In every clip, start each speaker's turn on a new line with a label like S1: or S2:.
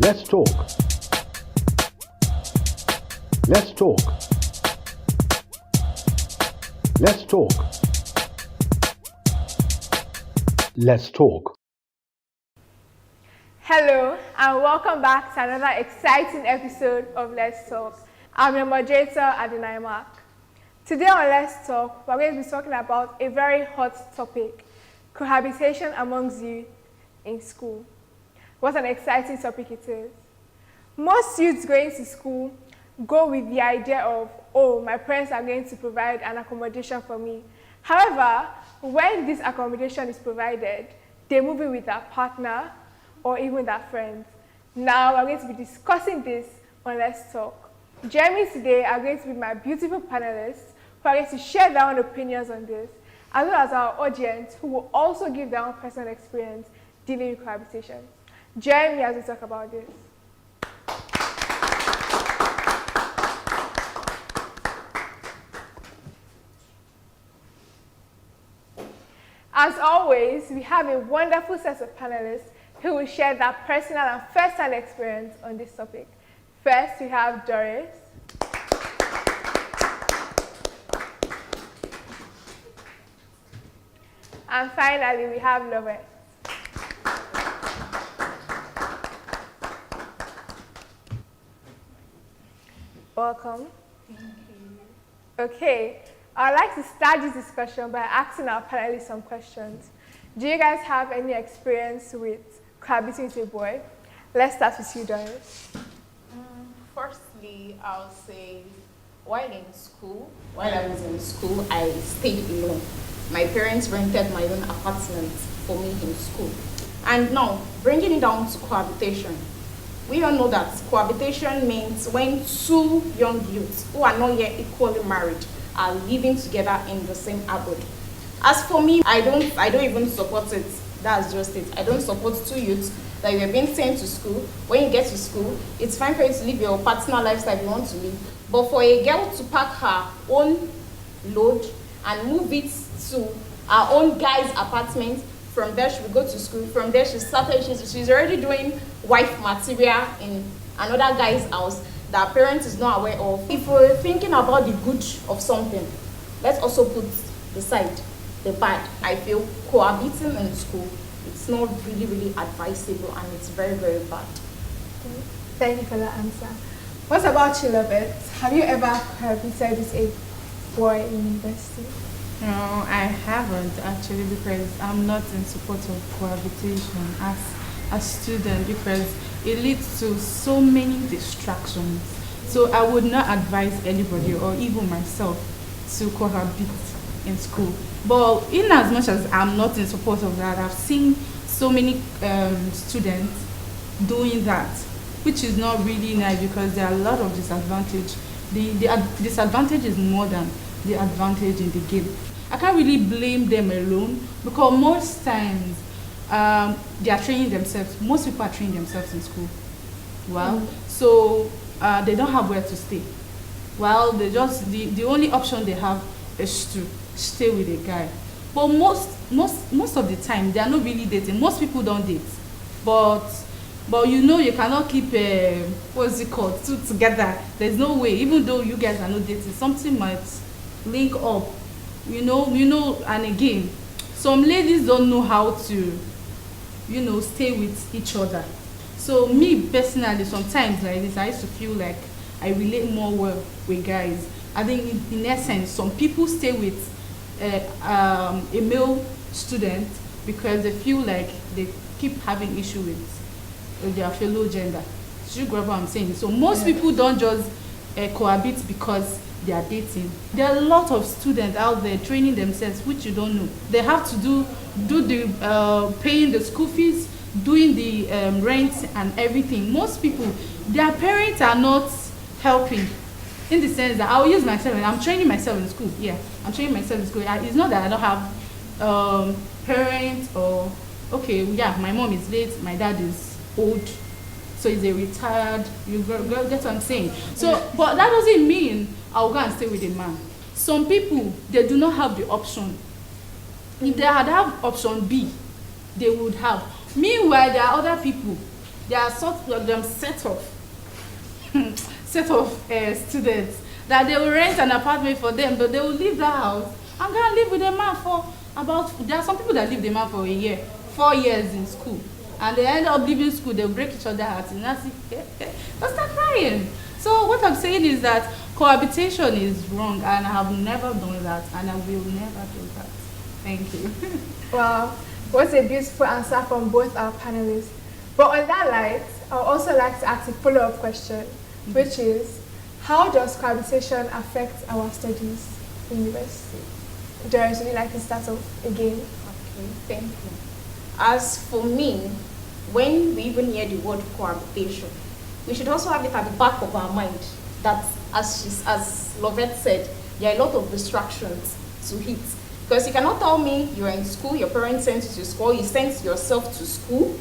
S1: Let's talk. Let's talk. Let's talk. Let's talk.
S2: Hello and welcome back to another exciting episode of Let's Talk. I'm your moderator, Adonai Mark. Today on Let's Talk, we're going to be talking about a very hot topic, cohabitation amongst youth in school. What an exciting topic it is. Most youths going to school go with the idea of, oh, my parents are going to provide an accommodation for me. However, when this accommodation is provided, they move in with their partner or even their friends. Now, we're going to be discussing this on Let's Talk. Joining me today are going to be my beautiful panelists who are going to share their own opinions on this, as well as our audience who will also give their own personal experience dealing with cohabitation. Join me as we talk about this. As always, we have a wonderful set of panelists who will share their personal and first-hand experience on this topic. First, we have Doris. And finally, we have Lovett. Welcome.
S3: Thank you.
S2: Okay, I'd like to start this discussion by asking our panelists some questions. Do you guys have any experience with cohabiting with a boy? Let's start with you, Doris.
S3: Firstly, I'll say while I was in school, I stayed alone. My parents rented my own apartment for me in school. And now, bringing it down to cohabitation, we all know that cohabitation means when two young youths who are not yet equally married are living together in the same abode. As for me, I don't even support it. That's just it. I don't support two youths that you are being sent to school. When you get to school, it's fine for you to live your partner lifestyle you want to live. But for a girl to pack her own load and move it to her own guy's apartment, from there she will go to school. From there she's already doing wife material in another guy's house that parent is not aware of. If we're thinking about the good of something, let's also put aside the bad. I feel cohabiting in school, it's not really advisable and it's very bad.
S2: Thank you for that answer. What about you, Lovett? Have you ever cohabited with a boy in university?
S4: No, I haven't actually, because I'm not in support of cohabitation as a student, because it leads to so many distractions. So I would not advise anybody or even myself to cohabit in school. But in as much as I'm not in support of that, I've seen so many students doing that, which is not really nice because there are a lot of disadvantage. The disadvantage is more than the advantage in the game. I can't really blame them alone because most times they are training themselves. Most people are training themselves in school. Well, so they don't have where to stay. Well, they just the only option they have is to stay with a guy. But most of the time they are not really dating. Most people don't date. But you know you cannot keep what's it called, two together. There's no way. Even though you guys are not dating, something might link up. You know, and again, some ladies don't know how to, stay with each other. So me personally, sometimes like this, I used to feel like I relate more well with guys. I think in essence, some people stay with a male student because they feel like they keep having issue with their fellow gender. So you grab what I'm saying? So most people don't just cohabit because they are dating. There are a lot of students out there training themselves, which you don't know. They have to do the paying the school fees, doing the rent and everything. Most people, their parents are not helping, in the sense that I'll use myself. I'm training myself in school. Yeah, I'm training myself in school. It's not that I don't have parents or my mom is late, my dad is old, so he's a retired. You get what I'm saying? So, but that doesn't mean I'll go and stay with a man. Some people, they do not have the option. If they had option B, they would have. Meanwhile, there are other people there are sort of them set of set of students that they will rent an apartment for them, but they will leave that house and go and live with a man for about, there are some people that leave the man for a year, 4 years in school, and they end up leaving school, they'll break each other hearts, and that's it, they'll start crying. So what I'm saying is that cohabitation is wrong, and I have never done that, and I will never do that. Thank you.
S2: Wow, what a beautiful answer from both our panelists. But on that light, I would also like to ask a follow-up question, which is, how does cohabitation affect our studies in university? Doris, would you like to start off again?
S3: Okay, thank you. As for me, when we even hear the word cohabitation, we should also have it at the back of our mind that, as Lovette said, there are a lot of distractions to hit. Because you cannot tell me you're in school, your parents sent you to school, you sent yourself to school,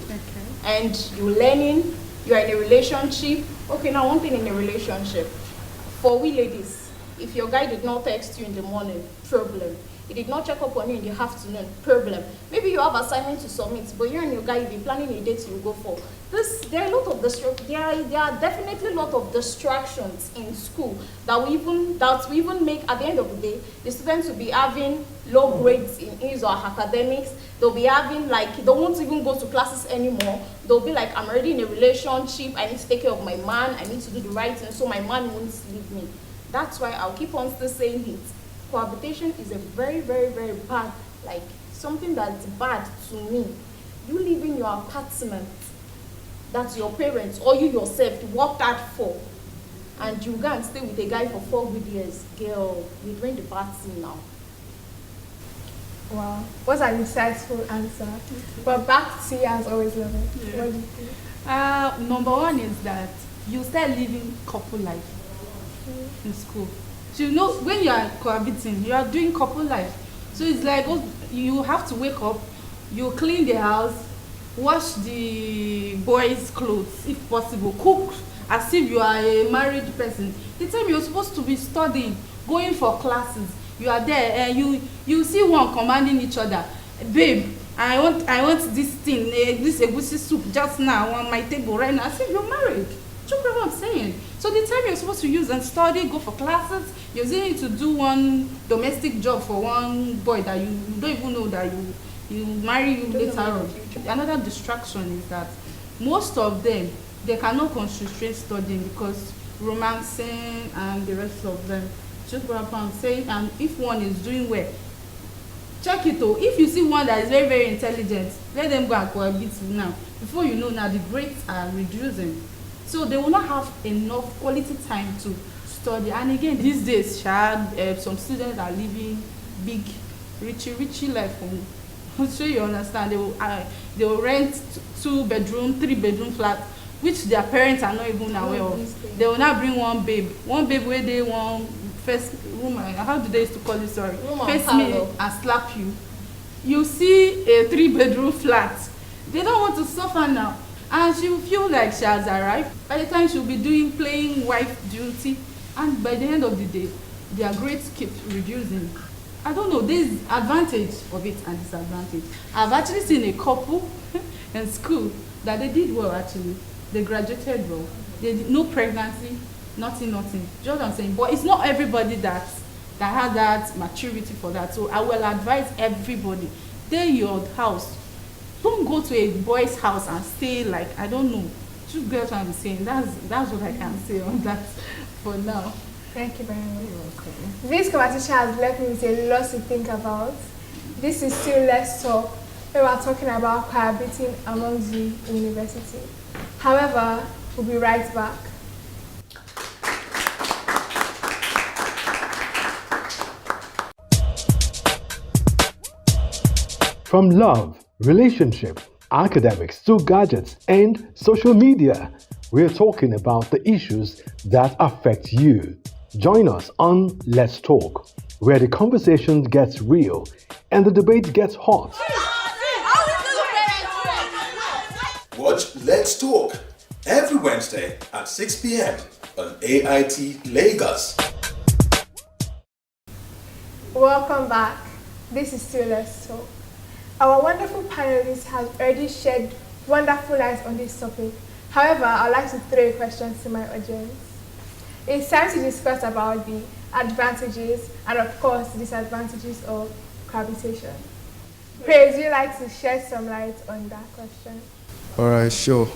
S3: and you're learning, you're in a relationship. Okay, now one thing in a relationship, for we ladies, if your guy did not text you in the morning, problem. He did not check up on you in the afternoon, problem. Maybe you have assignment to submit, but you and your guy, you've been planning a date you go for. There are a lot of there are definitely a lot of distractions in school that we even make at the end of the day. The students will be having low grades in his or her academics. They'll be having they won't even go to classes anymore. They'll be like, I'm already in a relationship, I need to take care of my man, I need to do the right thing so my man won't leave me. That's why I'll keep on still saying it. Cohabitation is a very, very, very bad, something that's bad to me. You live in your apartment that your parents or you yourself worked hard for, and you go and stay with a guy for 4 good years. Girl, you're doing the bad thing now.
S2: Wow, what an insightful answer. But back to you as always, Lovette. What do you think?
S4: Number one is that you start living couple life in school. So you know, when you are cohabiting, you are doing couple life. So it's like, you have to wake up, you clean the house, wash the boys' clothes if possible, cook as if you are a married person. The time you're supposed to be studying, going for classes, you are there and you see one commanding each other. Babe, I want this thing, this egusi soup just now on my table right now. As if you're married. Do you know what I'm saying? So the time you're supposed to use and study, go for classes, you're using it to do one domestic job for one boy that you don't even know that you marry you later on. Another distraction is that most of them, they cannot concentrate studying because romancing and the rest of them. Just what I'm saying, and if one is doing well, check it though. If you see one that is very, very intelligent, let them go and cohabit now. Before you know now, the grades are reducing. So they will not have enough quality time to study. And again, these days, some students are living big, richy life. I'm sure you understand. They will rent 2-bedroom, 3-bedroom flat, which their parents are not even aware of. They will not bring one babe where they want first room. How do they used to call it? Sorry, face me and slap you. You see a 3-bedroom flat. They don't want to suffer now. And she will feel like she has arrived. By the time she'll be playing wife duty, and by the end of the day, their grades keep reducing. I don't know, there's advantage of it and disadvantage. I've actually seen a couple in school that they did well actually. They graduated well. They did no pregnancy, nothing. Do you know what I'm saying? But it's not everybody that has that maturity for that. So I will advise everybody, stay in your house. Don't go to a boy's house and stay like, I don't know. Just get what I'm saying. That's what I can say on that for now.
S2: Thank you very much. You're welcome. This conversation has left me with a lot to think about. This is still Let's Talk, where we're talking about cohabiting amongst the university. However, we'll be right back.
S1: From love, relationship, academics to gadgets and social media, we're talking about the issues that affect you. Join us on Let's Talk, where the conversation gets real and the debate gets hot.
S5: Watch Let's Talk every Wednesday at 6 p.m. on AIT Lagos.
S2: Welcome back. This is still Let's Talk. Our wonderful panelists have already shed wonderful light on this topic, However, I'd like to throw a question to my audience. It's time to discuss about the advantages and, of course, disadvantages of cohabitation. Praise, would you like to shed some light on that question?
S6: All right, sure.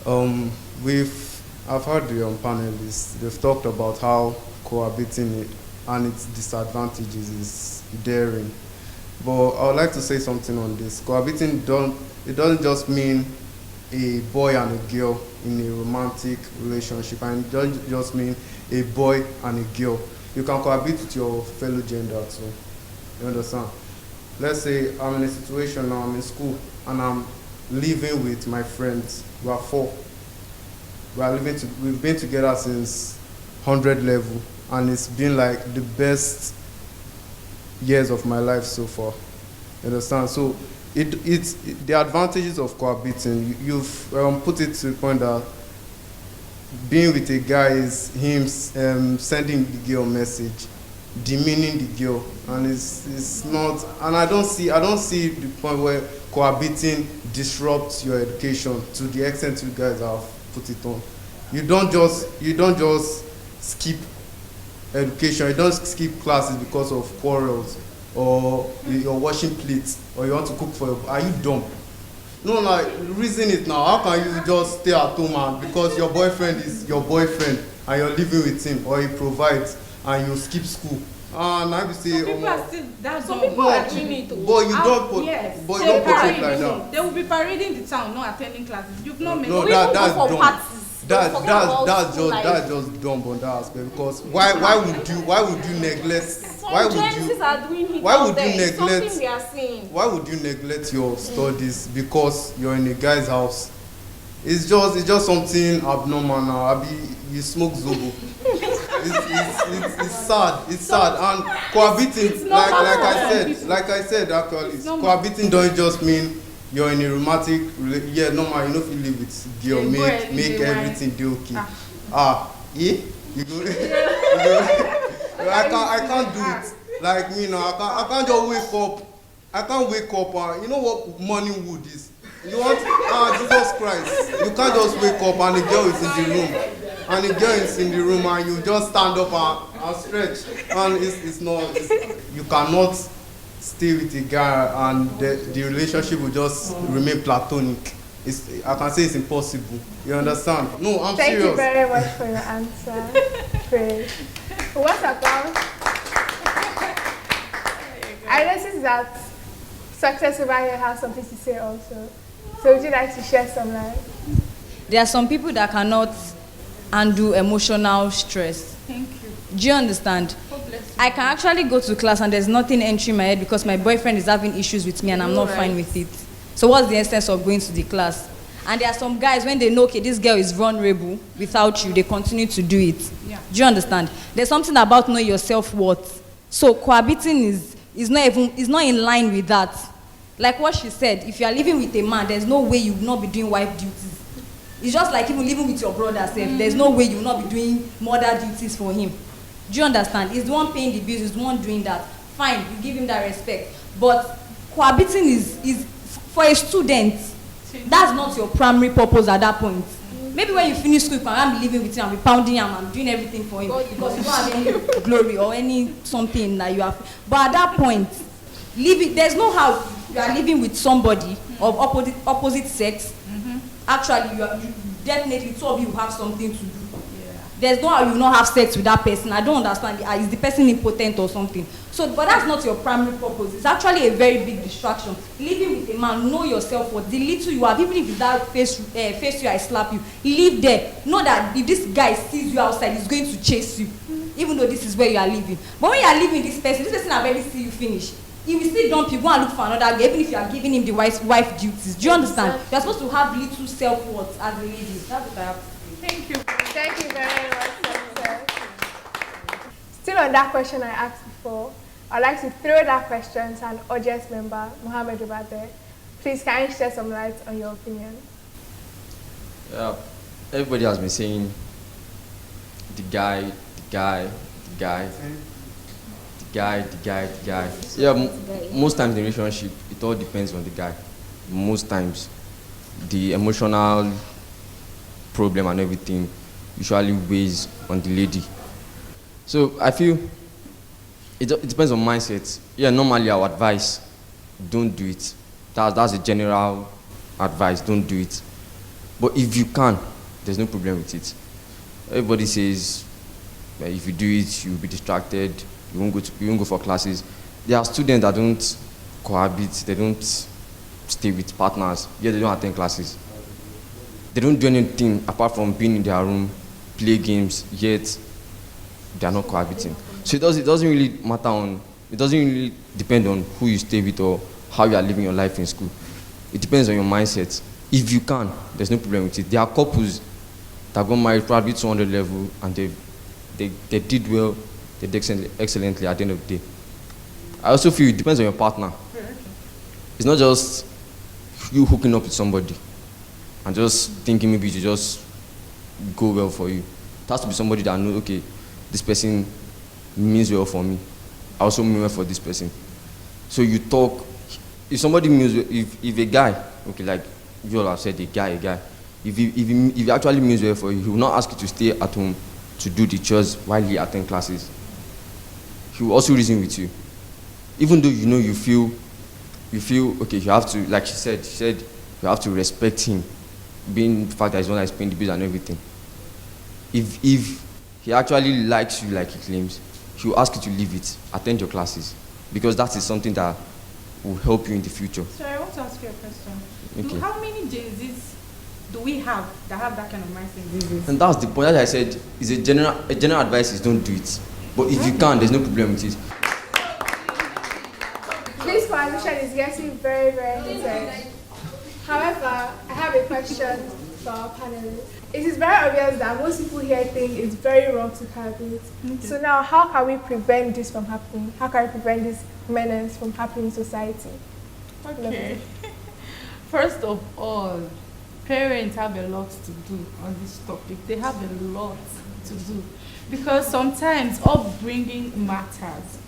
S6: I've heard the panelists. They've talked about how cohabiting and its disadvantages is daring. But I would like to say something on this. Cohabiting doesn't just mean a boy and a girl in a romantic relationship, and it doesn't just mean a boy and a girl. You can cohabit with your fellow gender too. You understand? Let's say I'm in a situation now, I'm in school, and I'm living with my friends. We are 4. We've been together since 100 level, and it's been like the best years of my life so far. You understand? So it's the advantages of cohabiting. You've put it to the point that being with a guy is him sending the girl a message, demeaning the girl, and it's not. And I don't see the point where cohabiting disrupts your education to the extent you guys have put it on. You don't just skip education. You don't skip classes because of quarrels, or you're washing plates, or you want to cook for your. Are you dumb? No, like, reason it now. How can you just stay at home and because your boyfriend is your boyfriend and you're living with him, or he provides, and you skip school? And I will say,
S4: some people are still that's
S3: Some
S4: not
S3: people are doing it.
S6: but you don't put,
S4: yes.
S6: but you don't put it like
S4: No,
S6: that.
S4: they will be parading the town, not attending classes. You've not made
S6: No,
S3: We
S6: that's
S3: don't go for
S6: dumb.
S3: parties. Don't forget about
S6: That's
S3: school life.
S6: just dumb on that aspect, because why would you neglect
S3: Some
S6: why would
S3: Genesis
S6: you
S3: are doing it
S6: why
S3: out
S6: would
S3: there.
S6: you
S3: It's
S6: neglect
S3: something we are seeing.
S6: why would you neglect your studies because you're in a guy's house? It's just something abnormal now. Abi, you smoke zobo. It's sad. It's sad. And cohabiting, like I said, actually, cohabiting don't just mean you're in a romantic normal. You know, if you live with girl, make everything do okay. You go. I can't do it. Like me now, I can't just wake up. I can't wake up and you know what morning wood is. You want Jesus Christ. You can't just wake up and the girl is in the room. And the girl is in the room and you just stand up and stretch. And you cannot stay with a guy and the relationship will just remain platonic. I can say it's impossible. You understand? No, I'm
S2: Thank
S6: serious.
S2: you very much for your answer. Praise. What about? I noticed that Success over here has something to say also. So would you like to share some light?
S7: There are some people that cannot undo emotional stress.
S4: Thank you.
S7: Do you understand? I can actually go to class and there's nothing entering my head because my boyfriend is having issues with me and I'm not fine with it. So what's the essence of going to the class? And there are some guys, when they know, okay, this girl is vulnerable without you, they continue to do it.
S4: Yeah.
S7: Do you understand? There's something about knowing your self-worth. So cohabiting is not in line with that. Like what she said, if you are living with a man, there's no way you will not be doing wife duties. It's just like even living with your brother, there's no way you will not be doing mother duties for him. Do you understand? He's the one paying the bills, he's the one doing that. Fine, you give him that respect. But cohabiting is for a student, that's not your primary purpose at that point. Maybe when you finish school, I'm living with him, I'm pounding him, I'm doing everything for him because you don't have any glory or any something that you have. But at that point, there's no how you are living with somebody of opposite sex. Actually, you definitely two of you have something to do. There's no how you will not have sex with that person. I don't understand. Is the person impotent or something? So, but that's not your primary purpose. It's actually a very big distraction. Living with a man, know yourself what the little you have, even if it's that face you, I slap you. Live there. Know that if this guy sees you outside, he's going to chase you, even though this is where you are living. But when you are living with this person has already see you finish. He will still dump you, go and look for another girl, even if you are giving him the wife duties. Do you understand? You are supposed to have little self-worth as a lady. That's what I have to say.
S2: Thank you. Thank you very much, Success. Still on that question I asked before, I'd like to throw that question to an audience member, Mohammed Obade. Please, can you share some light on your opinion?
S8: Yeah, everybody has been saying the guy. Yeah, most times in a relationship, it all depends on the guy. Most times, the emotional problem and everything usually weighs on the lady. So I feel it depends on mindset. Yeah, normally I would advise, don't do it. That's a general advice, don't do it. But if you can, there's no problem with it. Everybody says if you do it, you'll be distracted, you won't go for classes. There are students that don't cohabit, they don't stay with partners, yet they don't attend classes. They don't do anything apart from being in their room, play games, yet they are not cohabiting. So it doesn't really matter it doesn't really depend on who you stay with or how you are living your life in school. It depends on your mindset. If you can, there's no problem with it. There are couples that got married probably 200 level and they did well, they did excellently at the end of the day. I also feel it depends on your partner. It's not just you hooking up with somebody and just thinking maybe to just go well for you. It has to be somebody that knows, okay, this person means well for me. I also mean well for this person. So you talk. If somebody means, if a guy, okay, like you all have said, a guy, if he actually means well for you, he will not ask you to stay at home to do the chores while he attends classes. He will also reason with you. Even though you feel okay, you have to, like she said you have to respect him, being the fact that he's one that is paying the bills and everything. If he actually likes you like he claims, he will ask you to leave it, attend your classes, because that is something that will help you in the future.
S4: So I want to ask you a question.
S8: Okay.
S4: How many Gen Zs do we have that have that kind of mindset these days?
S8: And that's the point. As I said, is a general advice is don't do it. But if you can, there's no problem with it.
S2: This conversation is getting very, very heated. However, I have a question for our panelists. It is very obvious that most people here think it's very wrong to cohabit. So now, how can we prevent this from happening? How can we prevent this menace from happening in society?
S4: Okay. First of all, parents have a lot to do on this topic. They have a lot to do because sometimes upbringing matters.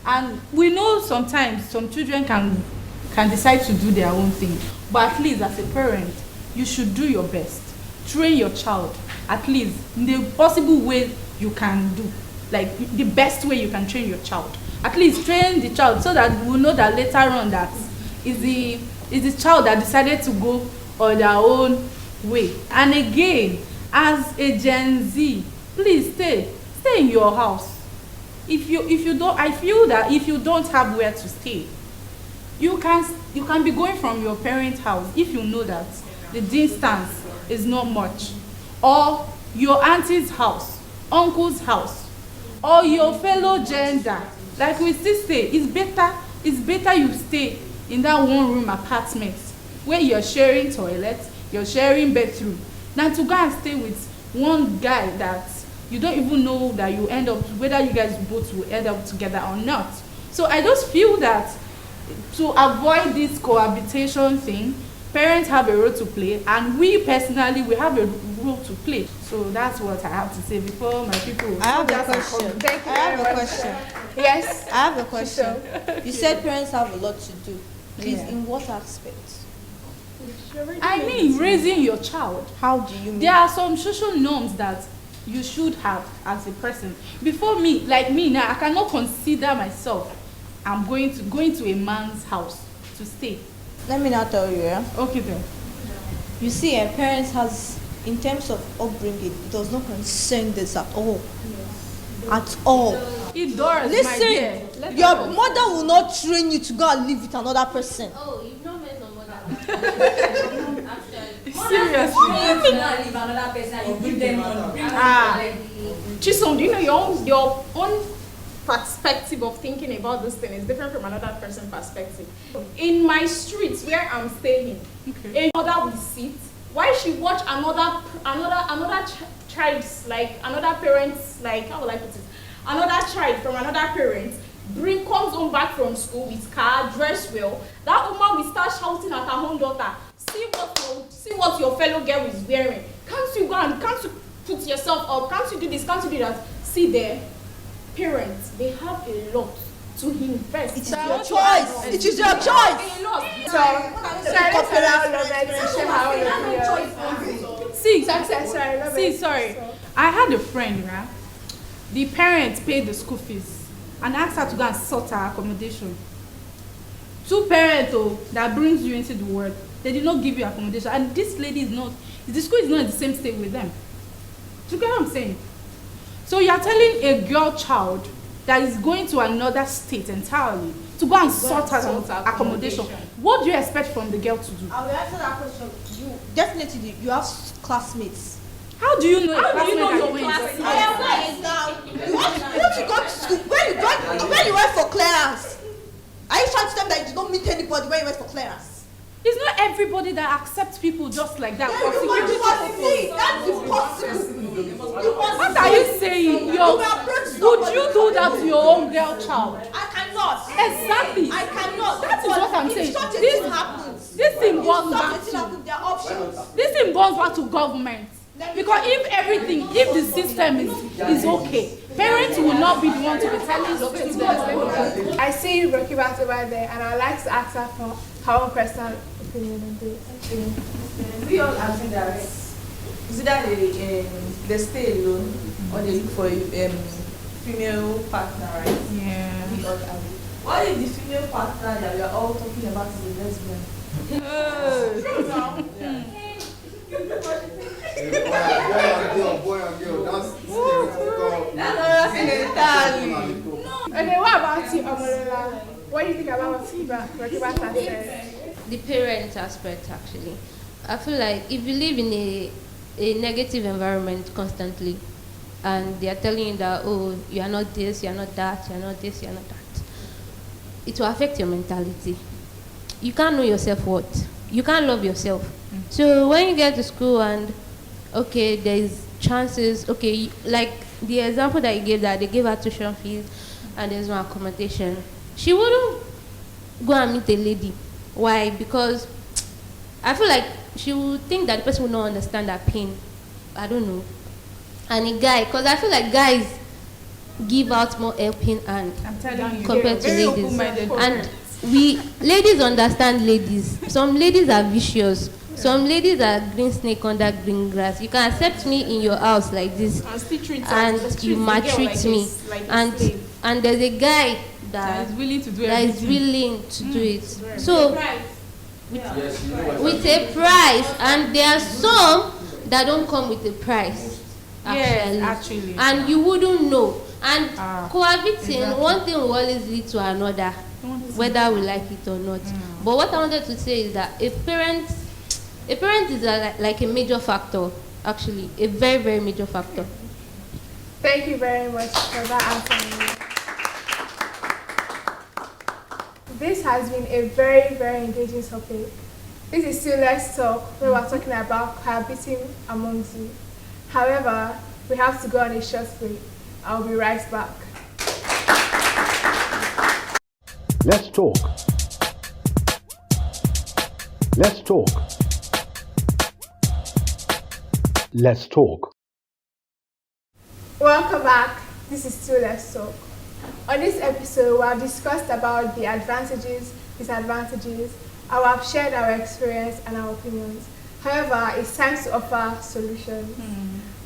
S4: And we know sometimes some children can decide to do their own thing, but at least as a parent, you should do your best. Train your child, at least in the possible way you can do, like the best way you can train your child. At least train the child so that we'll know that later on that is the child that decided to go on their own way. And again, as a Gen Z, please stay in your house. If you don't, I feel that if you don't have where to stay, you can be going from your parents' house if you know that the distance is not much, or your auntie's house, uncle's house, or your fellow gender. Like we still say, it's better you stay in that one room apartment where you're sharing toilet, you're sharing bathroom, than to go and stay with one guy that you don't even know that you end up, whether you guys both will end up together or not. So I just feel that to avoid this cohabitation thing, parents have a role to play, and we personally, we have a role to play. So that's what I have to say before my people.
S9: I have a question.
S2: Thank you
S9: I have
S2: very
S9: a
S2: much.
S9: question.
S2: Yes?
S9: I have a question. You said parents have a lot to do. Please,
S4: Yeah.
S9: in what aspect?
S4: I mean, raising your child.
S9: How do you mean?
S4: There are some social norms that you should have as a person. Before me, like me now, I cannot consider myself I'm going to a man's house to stay.
S9: Let me now tell you, yeah?
S4: Okay then.
S9: You see, parents has, in terms of upbringing, it does not concern this at all. At all.
S4: It does, my dear.
S9: Listen, your mother will not train you to go and live with another person.
S10: Oh, you've not met your mother.
S4: Seriously.
S7: Leave another person and you give them money.
S3: Chisom, do you know your own perspective of thinking about this thing is different from another person's perspective. In my streets where I'm staying, a mother will sit while she watch another child's, like another parent's, like, how will I put it? Another child from another parent comes home back from school with car, dress well. That woman will start shouting at her own daughter, see what your fellow girl is wearing. Can't you put yourself up? Can't you do this? Can't you do that? See there, parents, they have a lot to invest.
S9: It's your choice. It is your choice.
S2: So, let's allow Lovett to share her own opinion.
S4: See,
S2: Success, sorry, love
S4: See,
S2: it.
S4: sorry.
S2: So,
S4: I had a friend, right? The parents paid the school fees and asked her to go and sort her accommodation. Two parents that brings you into the world, they did not give you accommodation. And this lady is not, the school is not in the same state with them. Do you get what I'm saying? So you are telling a girl child that is going to another state entirely to go and sort her accommodation. What do you expect from the girl to do?
S9: I will answer that question. You definitely you have classmates.
S4: How do you know?
S9: How do you know your
S4: classmates?
S9: I am going down. You want to go to school when you went for clearance. Are you trying to tell me that you don't meet anybody when you went for clearance?
S4: It's not everybody that accepts people just like that. For security
S9: See, that's impossible.
S4: What are you saying? Would you do that to your own girl child?
S9: I cannot.
S4: Exactly.
S9: I cannot.
S4: That is what I'm saying.
S9: This happens.
S4: This thing boils back
S9: There are options.
S4: this thing boils back to government. Because if the system is okay, parents will not be the ones to be telling students.
S2: I see Rokibat over there, and I'd like to ask her for her own personal opinion on this.
S10: We all agree that is either they stay alone or they look for a female partner, right?
S4: Yeah.
S10: We all agree. What if the female partner that we are all talking about is a lesbian?
S6: Boy and girl, that's
S2: Okay, what about you, Omolola? What do you think about what Rokibat has said?
S11: The parent aspect, actually. I feel like if you live in a negative environment constantly, and they are telling you that, oh, you are not this, you are not that, you are not this, you are not that, it will affect your mentality. You can't know your self-worth. You can't love yourself. So when you get to school and, okay, there is chances, okay, like the example that you gave, that they gave her tuition fees and there's no accommodation, she wouldn't go and meet a lady. Why? Because I feel like she would think that the person would not understand her pain. I don't know. And a guy, because I feel like guys give out more helping hand compared to ladies. And ladies understand ladies. Some ladies are vicious. Some ladies are green snake under green grass. You can accept me in your house like this, and you maltreat me. And there's a guy that is willing to do it. So with a price, and there are some that don't come with a price. Actually. And you wouldn't know. And cohabiting, one thing will always lead to another, whether we like it or not. But what I wanted to say is that a parent is like a major factor, actually, a very, very major factor.
S2: Thank you very much for that answer. This has been a very, very engaging topic. This is still Let's Talk, where we're talking about cohabiting amongst you. However, we have to go on a short break. I'll be right back.
S1: Let's talk. Let's talk. Let's talk.
S2: Welcome back. This is still Let's Talk. On this episode, we have discussed about the advantages, disadvantages, and we have shared our experience and our opinions. However, it's time to offer solutions.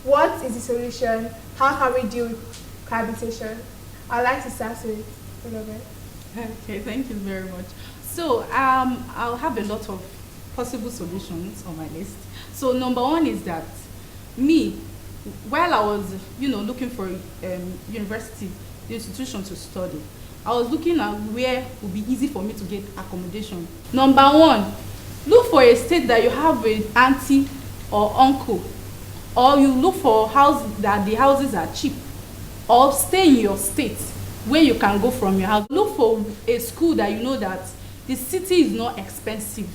S2: What is the solution? How can we deal with cohabitation? I'd like to start with Beloved.
S4: Okay, thank you very much. So I'll have a lot of possible solutions on my list. So number one is that me, while I was looking for university institution to study, I was looking at where it would be easy for me to get accommodation. Number one, look for a state that you have an auntie or uncle, or you look for house that the houses are cheap, or stay in your state where you can go from your house. Look for a school that you know that the city is not expensive,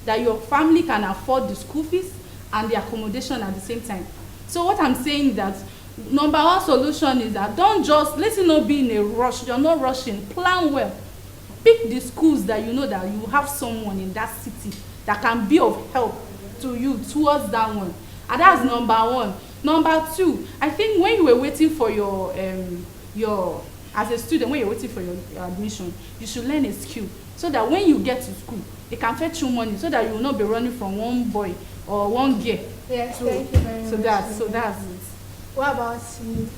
S4: that your family can afford the school fees and the accommodation at the same time. So what I'm saying that number one solution is that let's not be in a rush. You're not rushing. Plan well. Pick the schools that you know that you have someone in that city that can be of help to you towards that one. And that's number one. Number two, I think when you were waiting for your as a student, when you're waiting for your admission, you should learn a skill. so that when you get to school, they can fetch you money so that you will not be running from one boy or one girl.
S2: Yes,
S4: so,
S2: thank you very much.
S4: So that's it.
S2: What about you?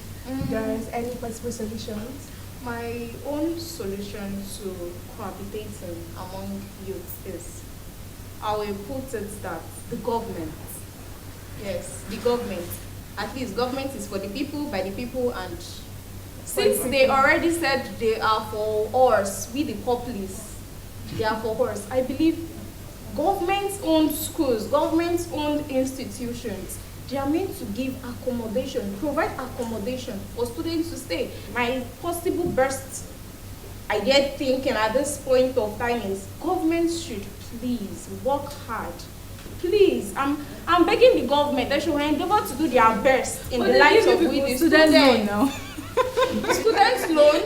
S2: Guys, any possible solutions?
S3: My own solution to cohabitating among youth is, I will put it that the government, yes, the government, at least government is for the people, by the people, and since they already said they are for us, we the populace, they are for us, I believe government-owned schools, government-owned institutions, they are meant to give accommodation, provide accommodation for students to stay. My possible best idea thinking at this point of time is government should please work hard. Please, I'm begging the government, they should endeavor to do their best in the lives of the students.
S4: Now.
S3: Students loan,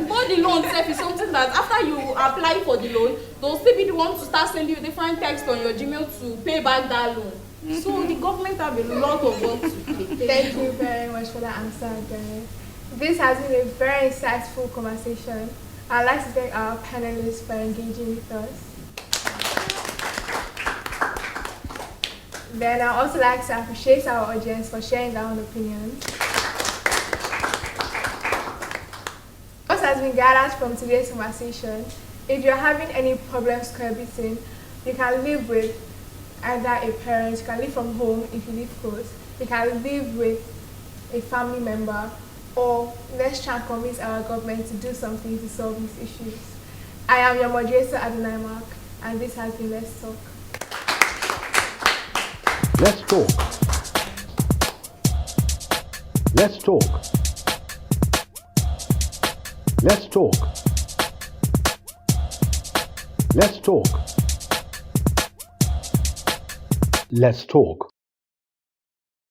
S3: but the loan itself is something that after you apply for the loan, they'll still be the ones to start sending you different texts on your Gmail to pay back that loan. So the government have a lot of work to do.
S2: Thank you very much for that answer, guys. This has been a very insightful conversation. I'd like to thank our panelists for engaging with us. Then I'd also like to appreciate our audience for sharing their own opinions. What has been gathered from today's conversation, if you're having any problems cohabiting, you can live with either a parent, you can live from home if you live close, you can live with a family member, or let's try and convince our government to do something to solve these issues. I am your moderator, Adonai, and this has been Let's Talk.
S1: Let's talk. Let's talk. Let's talk. Let's talk. Let's talk.